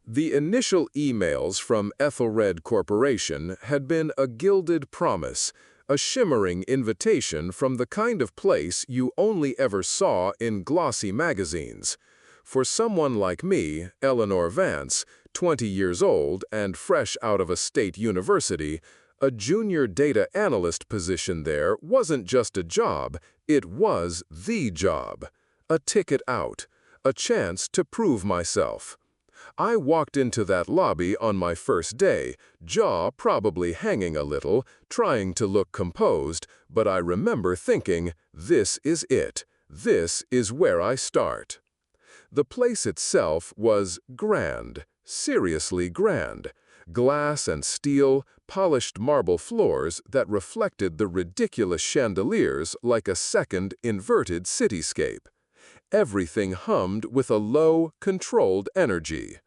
The initial emails from Ethelred Corporation had been a gilded promise, a shimmering invitation from the kind of place you only ever saw in glossy magazines. For someone like me, Eleanor Vance, 20 years old and fresh out of a state university, a junior data analyst position there wasn't just a job, it was the job. A ticket out, a chance to prove myself. I walked into that lobby on my first day, jaw probably hanging a little, trying to look composed, but I remember thinking, this is it. This is where I start. The place itself was grand, seriously grand. Glass and steel, polished marble floors that reflected the ridiculous chandeliers like a second inverted cityscape. Everything hummed with a low, controlled energy.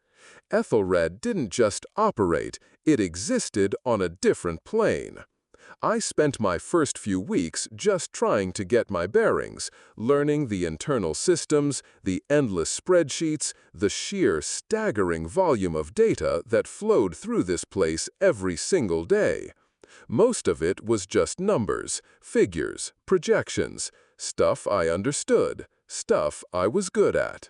Ethelred didn't just operate, it existed on a different plane. I spent my first few weeks just trying to get my bearings, learning the internal systems, the endless spreadsheets, the sheer staggering volume of data that flowed through this place every single day. Most of it was just numbers, figures, projections, stuff I understood, stuff I was good at.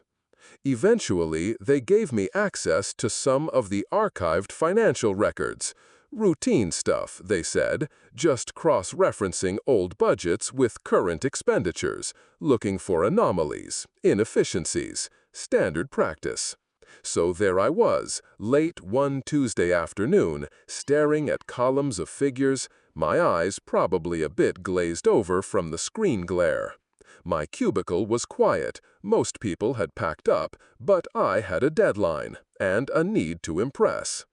Eventually, they gave me access to some of the archived financial records. Routine stuff, they said, just cross-referencing old budgets with current expenditures, looking for anomalies, inefficiencies, standard practice. So there I was, late one Tuesday afternoon, staring at columns of figures, my eyes probably a bit glazed over from the screen glare. My cubicle was quiet, most people had packed up, but I had a deadline, and a need to impress.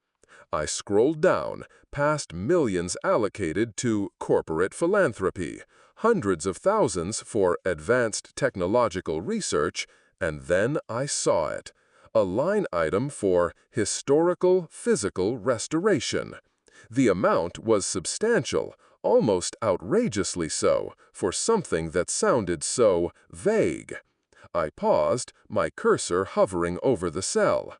I scrolled down, past millions allocated to corporate philanthropy, hundreds of thousands for advanced technological research, and then I saw it. A line item for historical physical restoration. The amount was substantial, almost outrageously so, for something that sounded so vague. I paused, my cursor hovering over the cell.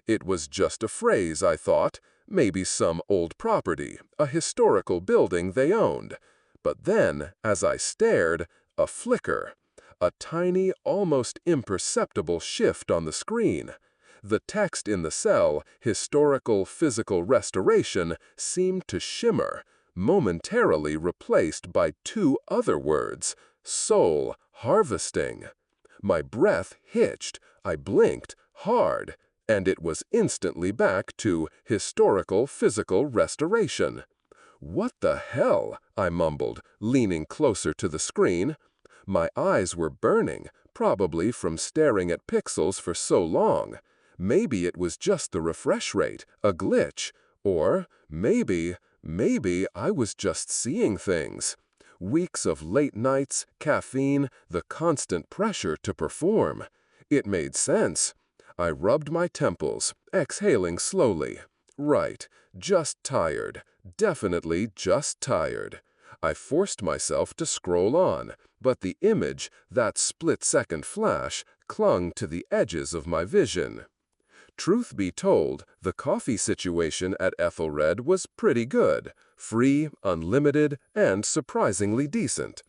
It was just a phrase, I thought, maybe some old property, a historical building they owned. But then, as I stared, a flicker. A tiny, almost imperceptible shift on the screen. The text in the cell, historical physical restoration, seemed to shimmer, momentarily replaced by two other words, soul harvesting. My breath hitched, I blinked hard, and it was instantly back to historical physical restoration. What the hell? I mumbled, leaning closer to the screen. My eyes were burning, probably from staring at pixels for so long. Maybe it was just the refresh rate, a glitch, or maybe I was just seeing things. Weeks of late nights, caffeine, the constant pressure to perform. It made sense. I rubbed my temples, exhaling slowly. Right, just tired. Definitely just tired. I forced myself to scroll on, but the image, that split-second flash, clung to the edges of my vision. Truth be told, the coffee situation at Ethelred was pretty good, free, unlimited, and surprisingly decent.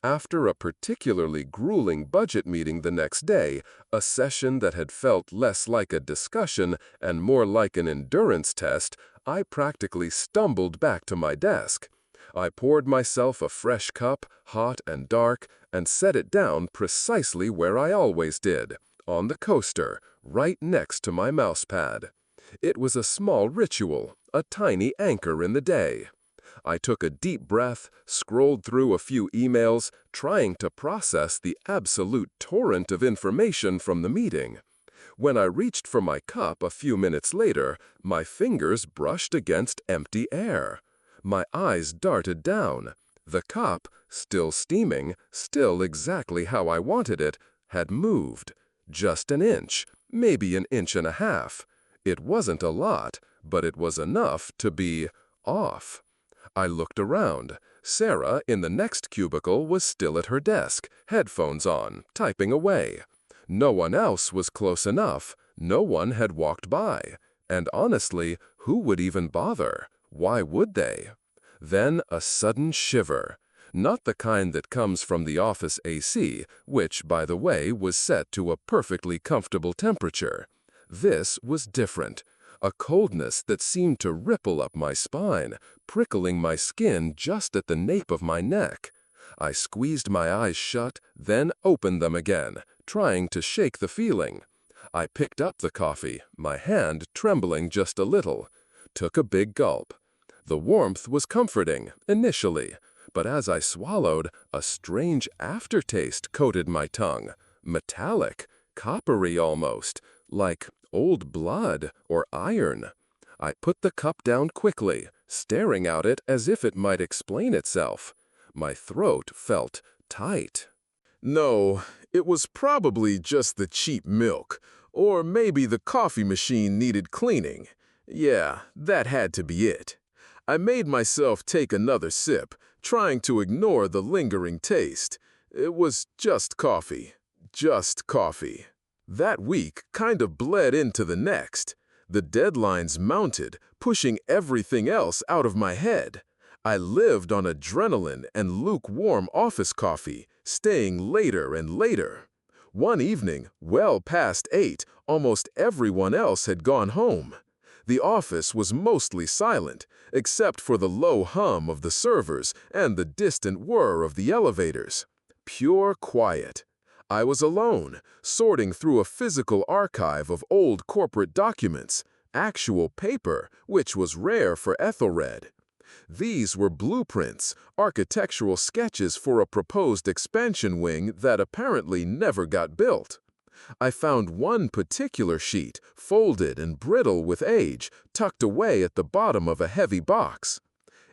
After a particularly grueling budget meeting the next day, a session that had felt less like a discussion and more like an endurance test, I practically stumbled back to my desk. I poured myself a fresh cup, hot and dark, and set it down precisely where I always did, on the coaster, right next to my mousepad. It was a small ritual, a tiny anchor in the day. I took a deep breath, scrolled through a few emails, trying to process the absolute torrent of information from the meeting. When I reached for my cup a few minutes later, my fingers brushed against empty air. My eyes darted down. The cup, still steaming, still exactly how I wanted it, had moved. Just an inch, maybe an inch and a half. It wasn't a lot, but it was enough to be off. I looked around. Sarah, in the next cubicle, was still at her desk, headphones on, typing away. No one else was close enough. No one had walked by. And honestly, who would even bother? Why would they? Then a sudden shiver. Not the kind that comes from the office AC, which, by the way, was set to a perfectly comfortable temperature. This was different. A coldness that seemed to ripple up my spine, prickling my skin just at the nape of my neck. I squeezed my eyes shut, then opened them again, trying to shake the feeling. I picked up the coffee, my hand trembling just a little. Took a big gulp. The warmth was comforting, initially, but as I swallowed, a strange aftertaste coated my tongue. Metallic, coppery almost, like old blood or iron. I put the cup down quickly, staring at it as if it might explain itself. My throat felt tight. No, it was probably just the cheap milk, or maybe the coffee machine needed cleaning. Yeah, that had to be it. I made myself take another sip, trying to ignore the lingering taste. It was just coffee. Just coffee. That week kind of bled into the next. The deadlines mounted, pushing everything else out of my head. I lived on adrenaline and lukewarm office coffee, staying later and later. One evening, well past 8, almost everyone else had gone home. The office was mostly silent, except for the low hum of the servers and the distant whir of the elevators. Pure quiet. I was alone, sorting through a physical archive of old corporate documents, actual paper, which was rare for Ethelred. These were blueprints, architectural sketches for a proposed expansion wing that apparently never got built. I found one particular sheet, folded and brittle with age, tucked away at the bottom of a heavy box.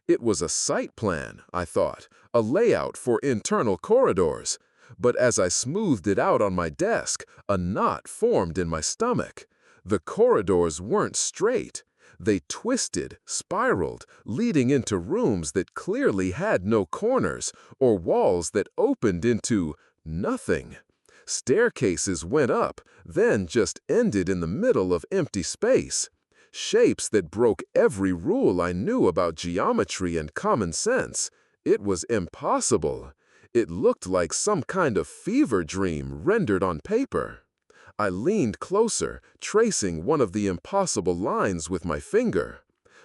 It was a site plan, I thought, a layout for internal corridors. But as I smoothed it out on my desk, a knot formed in my stomach. The corridors weren't straight. They twisted, spiraled, leading into rooms that clearly had no corners, or walls that opened into nothing. Staircases went up, then just ended in the middle of empty space. Shapes that broke every rule I knew about geometry and common sense. It was impossible. It looked like some kind of fever dream rendered on paper. I leaned closer, tracing one of the impossible lines with my finger.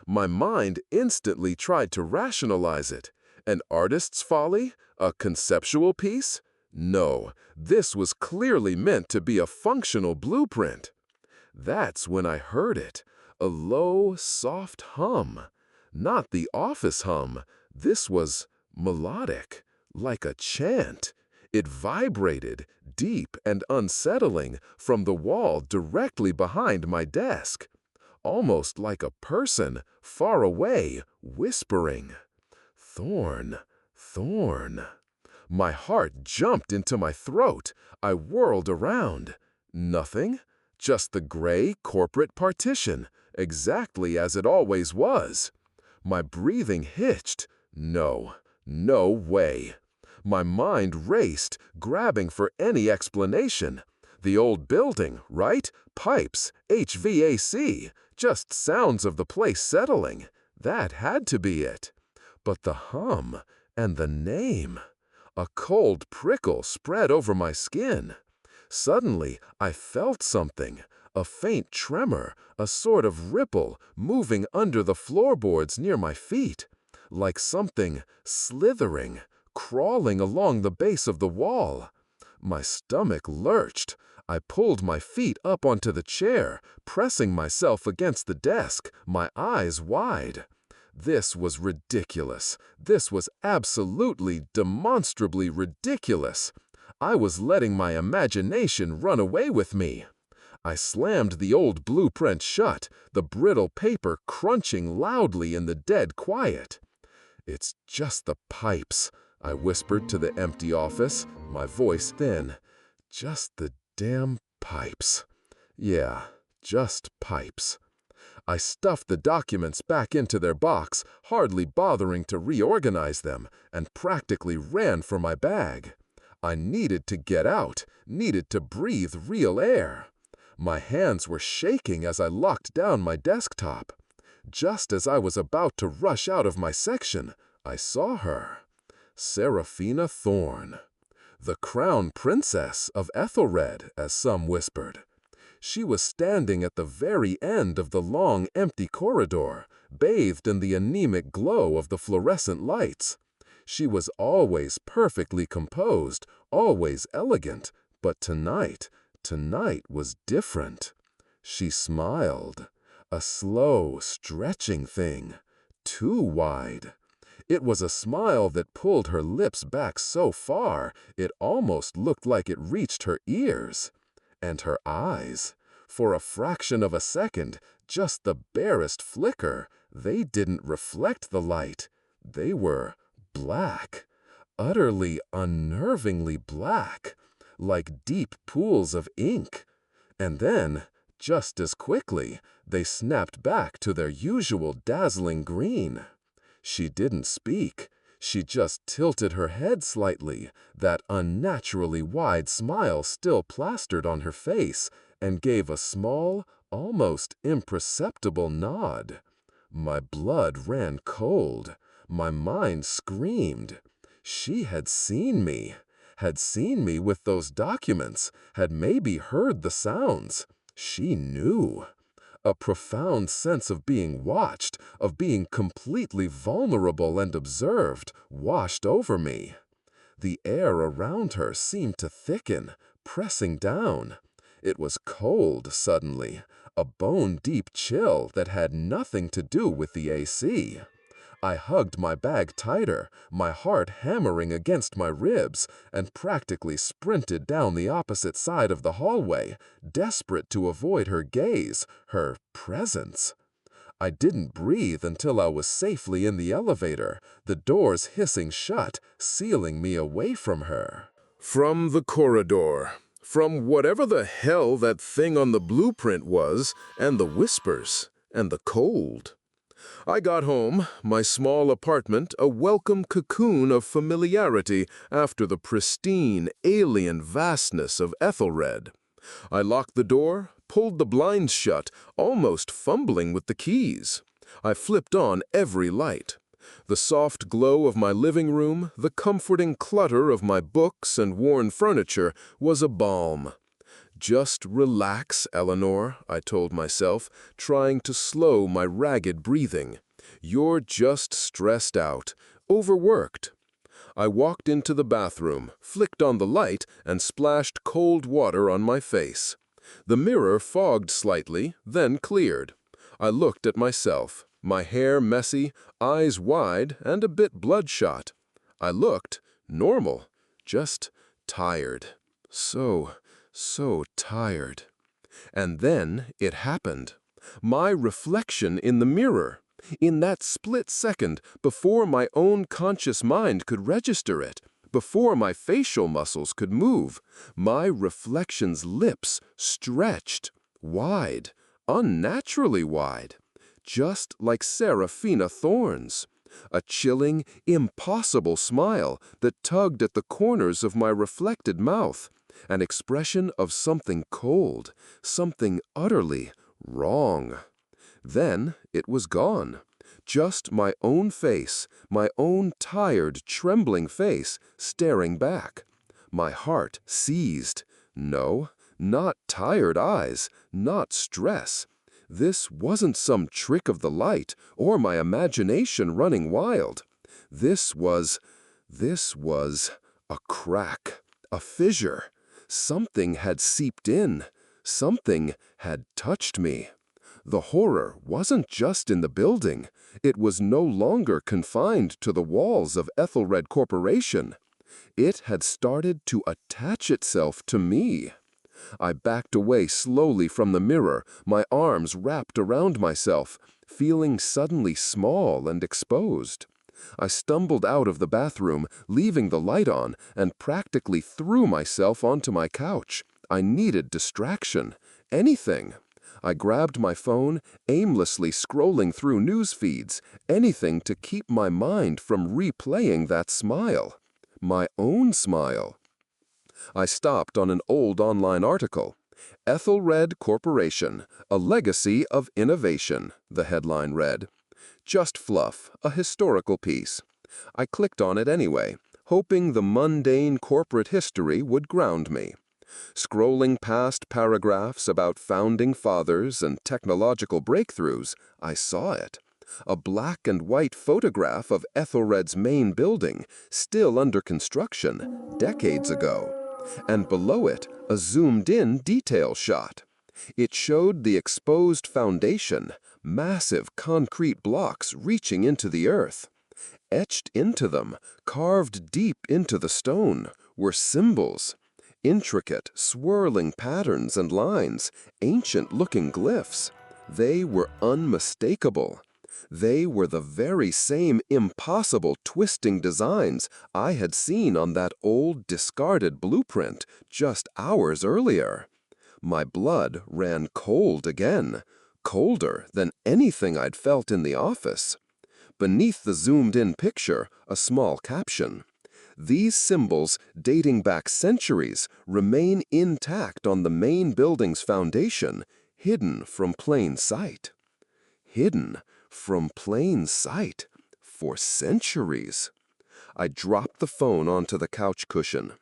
My mind instantly tried to rationalize it. An artist's folly? A conceptual piece? No, this was clearly meant to be a functional blueprint. That's when I heard it. A low, soft hum. Not the office hum. This was melodic. Like a chant. It vibrated, deep and unsettling, from the wall directly behind my desk. Almost like a person, far away, whispering. Thorn, thorn. My heart jumped into my throat. I whirled around. Nothing. Just the gray corporate partition, exactly as it always was. My breathing hitched. No, no way. My mind raced, grabbing for any explanation. The old building, right? Pipes, HVAC, just sounds of the place settling. That had to be it. But the hum and the name. A cold prickle spread over my skin. Suddenly, I felt something, a faint tremor, a sort of ripple moving under the floorboards near my feet, like something slithering, crawling along the base of the wall. My stomach lurched. I pulled my feet up onto the chair, pressing myself against the desk, my eyes wide. This was ridiculous. This was absolutely, demonstrably ridiculous. I was letting my imagination run away with me. I slammed the old blueprint shut, the brittle paper crunching loudly in the dead quiet. "It's just the pipes," I whispered to the empty office, my voice thin. "Just the damn pipes. Yeah, just pipes." I stuffed the documents back into their box, hardly bothering to reorganize them, and practically ran for my bag. I needed to get out, needed to breathe real air. My hands were shaking as I locked down my desktop. Just as I was about to rush out of my section, I saw her. Seraphina Thorne. The crown princess of Ethelred, as some whispered. She was standing at the very end of the long, empty corridor, bathed in the anemic glow of the fluorescent lights. She was always perfectly composed, always elegant, but tonight was different. She smiled, a slow, stretching thing, too wide. It was a smile that pulled her lips back so far it almost looked like it reached her ears. And her eyes, for a fraction of a second, just the barest flicker, they didn't reflect the light. They were black, utterly unnervingly black, like deep pools of ink. And then, just as quickly, they snapped back to their usual dazzling green. She didn't speak. She just tilted her head slightly, that unnaturally wide smile still plastered on her face, and gave a small, almost imperceptible nod. My blood ran cold. My mind screamed. She had seen me with those documents, had maybe heard the sounds. She knew. A profound sense of being watched, of being completely vulnerable and observed, washed over me. The air around her seemed to thicken, pressing down. It was cold suddenly, a bone-deep chill that had nothing to do with the AC. I hugged my bag tighter, my heart hammering against my ribs, and practically sprinted down the opposite side of the hallway, desperate to avoid her gaze, her presence. I didn't breathe until I was safely in the elevator, the doors hissing shut, sealing me away from her. From the corridor, from whatever the hell that thing on the blueprint was, and the whispers, and the cold. I got home, my small apartment a welcome cocoon of familiarity after the pristine, alien vastness of Ethelred. I locked the door, pulled the blinds shut, almost fumbling with the keys. I flipped on every light. The soft glow of my living room, the comforting clutter of my books and worn furniture was a balm. Just relax, Eleanor, I told myself, trying to slow my ragged breathing. You're just stressed out, overworked. I walked into the bathroom, flicked on the light, and splashed cold water on my face. The mirror fogged slightly, then cleared. I looked at myself, my hair messy, eyes wide, and a bit bloodshot. I looked normal, just tired. So tired. And then it happened. My reflection in the mirror. In that split second, before my own conscious mind could register it, before my facial muscles could move, my reflection's lips stretched, wide, unnaturally wide, just like Seraphina Thorne's. A chilling, impossible smile that tugged at the corners of my reflected mouth. An expression of something cold, something utterly wrong. Then it was gone. Just my own face, my own tired, trembling face, staring back. My heart seized. No, not tired eyes, not stress. This wasn't some trick of the light or my imagination running wild. This was a crack, a fissure. Something had seeped in. Something had touched me. The horror wasn't just in the building. It was no longer confined to the walls of Ethelred Corporation. It had started to attach itself to me. I backed away slowly from the mirror, my arms wrapped around myself, feeling suddenly small and exposed. I stumbled out of the bathroom, leaving the light on, and practically threw myself onto my couch. I needed distraction. Anything. I grabbed my phone, aimlessly scrolling through news feeds, anything to keep my mind from replaying that smile. My own smile. I stopped on an old online article. Ethelred Corporation, a legacy of innovation, the headline read. Just fluff, a historical piece. I clicked on it anyway, hoping the mundane corporate history would ground me. Scrolling past paragraphs about founding fathers and technological breakthroughs, I saw it. A black and white photograph of Ethelred's main building, still under construction, decades ago. And below it, a zoomed-in detail shot. It showed the exposed foundation, massive concrete blocks reaching into the earth. Etched into them, carved deep into the stone, were symbols. Intricate, swirling patterns and lines, ancient-looking glyphs. They were unmistakable. They were the very same impossible twisting designs I had seen on that old, discarded blueprint just hours earlier. My blood ran cold again, colder than anything I'd felt in the office. Beneath the zoomed-in picture, a small caption. These symbols, dating back centuries, remain intact on the main building's foundation, hidden from plain sight. Hidden from plain sight for centuries. I dropped the phone onto the couch cushion.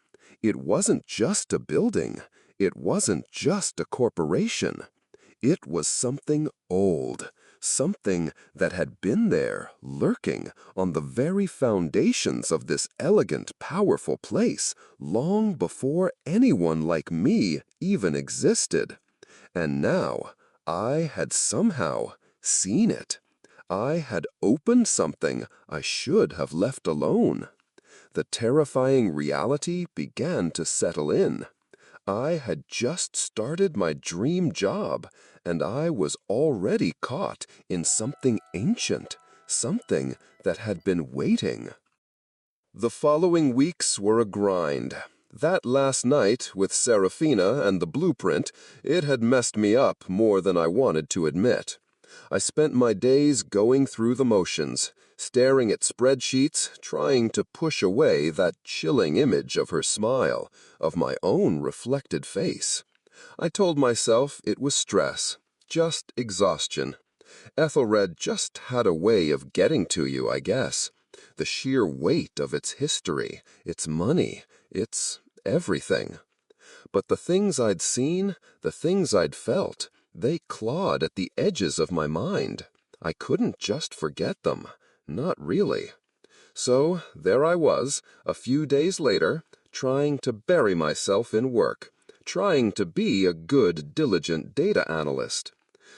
It wasn't just a building. It wasn't just a corporation. It was something old. Something that had been there, lurking, on the very foundations of this elegant, powerful place, long before anyone like me even existed. And now, I had somehow seen it. I had opened something I should have left alone. The terrifying reality began to settle in. I had just started my dream job, and I was already caught in something ancient, something that had been waiting. The following weeks were a grind. That last night with Serafina and the blueprint, it had messed me up more than I wanted to admit. I spent my days going through the motions, staring at spreadsheets, trying to push away that chilling image of her smile, of my own reflected face. I told myself it was stress, just exhaustion. Ethelred just had a way of getting to you, I guess. The sheer weight of its history, its money, its everything. But the things I'd seen, the things I'd felt, they clawed at the edges of my mind. I couldn't just forget them. Not really. So there I was, a few days later, trying to bury myself in work, trying to be a good, diligent data analyst.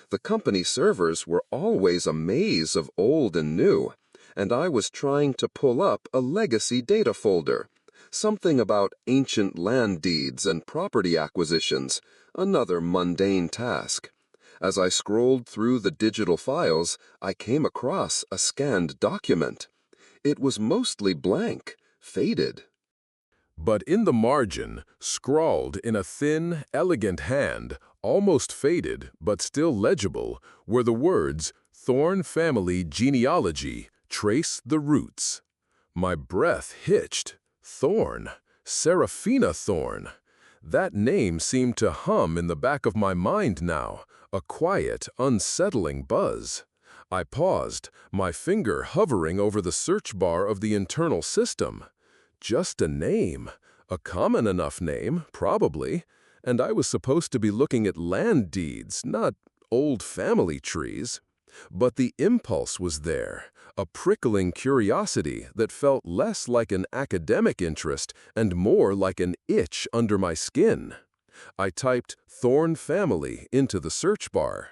The company servers were always a maze of old and new, and I was trying to pull up a legacy data folder. Something about ancient land deeds and property acquisitions, another mundane task. As I scrolled through the digital files, I came across a scanned document. It was mostly blank, faded. But in the margin, scrawled in a thin, elegant hand, almost faded but still legible, were the words, "Thorn Family Genealogy, Trace the Roots." My breath hitched. Thorn. Serafina Thorn. That name seemed to hum in the back of my mind now, a quiet, unsettling buzz. I paused, my finger hovering over the search bar of the internal system. Just a name, a common enough name, probably, and I was supposed to be looking at land deeds, not old family trees. But the impulse was there, a prickling curiosity that felt less like an academic interest and more like an itch under my skin. I typed "Thorn Family" into the search bar.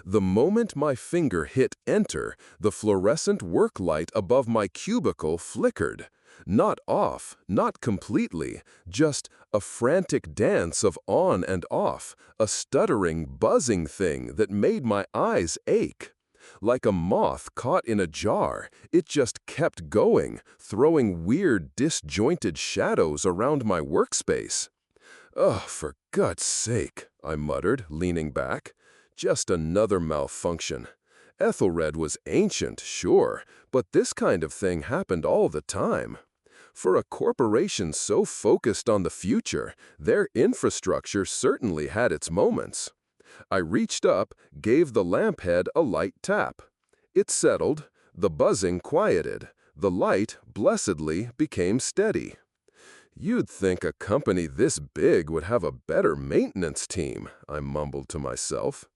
The moment my finger hit enter, the fluorescent work light above my cubicle flickered. Not off, not completely, just a frantic dance of on and off, a stuttering, buzzing thing that made my eyes ache. Like a moth caught in a jar, it just kept going, throwing weird, disjointed shadows around my workspace. "Oh, for God's sake," I muttered, leaning back. Just another malfunction. Ethelred was ancient, sure, but this kind of thing happened all the time. For a corporation so focused on the future, their infrastructure certainly had its moments. I reached up, gave the lamp head a light tap. It settled, the buzzing quieted, the light, blessedly, became steady. "You'd think a company this big would have a better maintenance team," I mumbled to myself.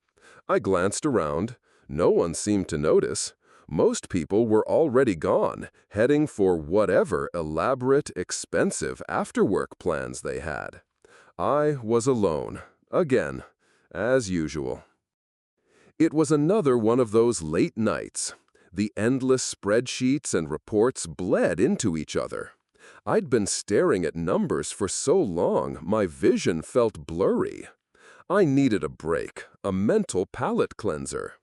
I glanced around. No one seemed to notice. Most people were already gone, heading for whatever elaborate, expensive after-work plans they had. I was alone, again, as usual. It was another one of those late nights. The endless spreadsheets and reports bled into each other. I'd been staring at numbers for so long, my vision felt blurry. I needed a break, a mental palate cleanser.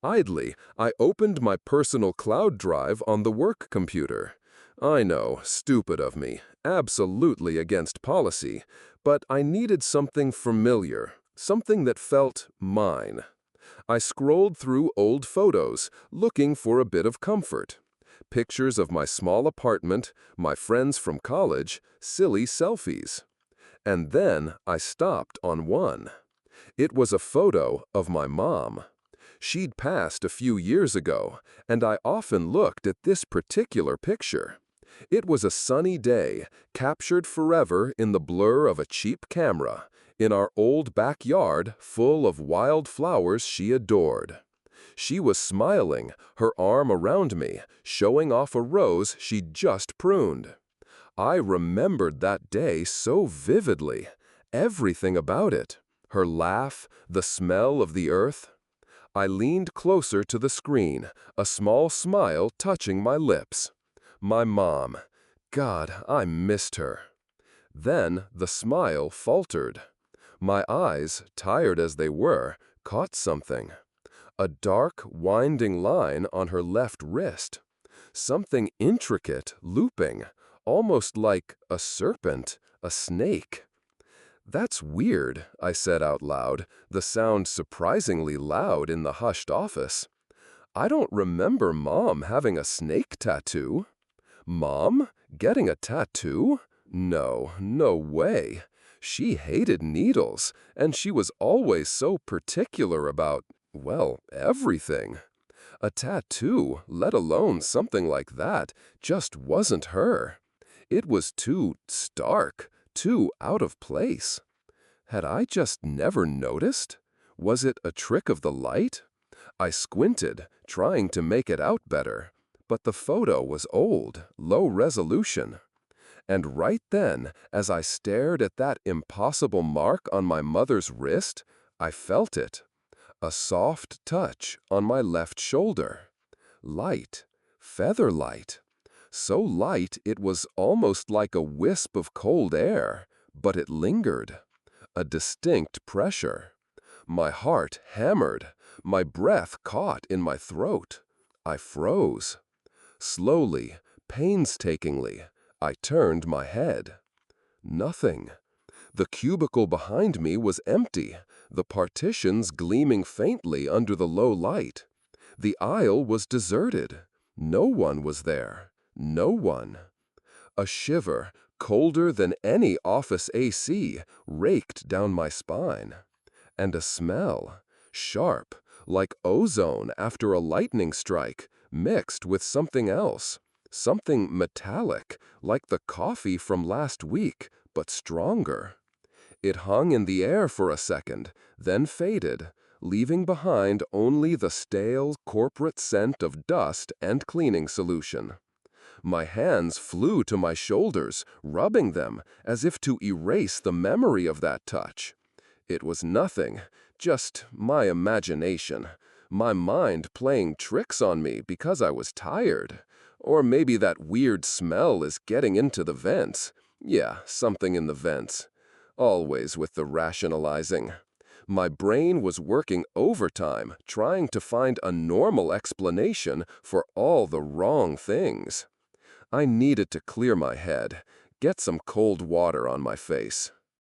Idly, I opened my personal cloud drive on the work computer. I know, stupid of me, absolutely against policy, but I needed something familiar, something that felt mine. I scrolled through old photos, looking for a bit of comfort. Pictures of my small apartment, my friends from college, silly selfies. And then I stopped on one. It was a photo of my mom. She'd passed a few years ago, and I often looked at this particular picture. It was a sunny day, captured forever in the blur of a cheap camera, in our old backyard full of wild flowers she adored. She was smiling, her arm around me, showing off a rose she'd just pruned. I remembered that day so vividly, everything about it. Her laugh, the smell of the earth. I leaned closer to the screen, a small smile touching my lips. My mom. God, I missed her. Then the smile faltered. My eyes, tired as they were, caught something. A dark, winding line on her left wrist. Something intricate, looping, almost like a serpent, a snake. "That's weird," I said out loud, the sound surprisingly loud in the hushed office. "I don't remember Mom having a snake tattoo." Mom? Getting a tattoo? No, no way. She hated needles, and she was always so particular about, well, everything. A tattoo, let alone something like that, just wasn't her. It was too stark, too out of place. Had I just never noticed? Was it a trick of the light? I squinted, trying to make it out better, but the photo was old, low resolution. And right then, as I stared at that impossible mark on my mother's wrist, I felt it. A soft touch on my left shoulder. Light, feather light. So light it was almost like a wisp of cold air, but it lingered. A distinct pressure. My heart hammered, my breath caught in my throat. I froze. Slowly, painstakingly, I turned my head. Nothing. The cubicle behind me was empty, the partitions gleaming faintly under the low light. The aisle was deserted. No one was there. No one. A shiver, colder than any office AC, raked down my spine. And a smell, sharp, like ozone after a lightning strike, mixed with something else. Something metallic, like the coffee from last week, but stronger. It hung in the air for a second, then faded, leaving behind only the stale corporate scent of dust and cleaning solution. My hands flew to my shoulders, rubbing them, as if to erase the memory of that touch. It was nothing, just my imagination, my mind playing tricks on me because I was tired. Or maybe that weird smell is getting into the vents. Yeah, something in the vents. Always with the rationalizing. My brain was working overtime, trying to find a normal explanation for all the wrong things. I needed to clear my head, get some cold water on my face.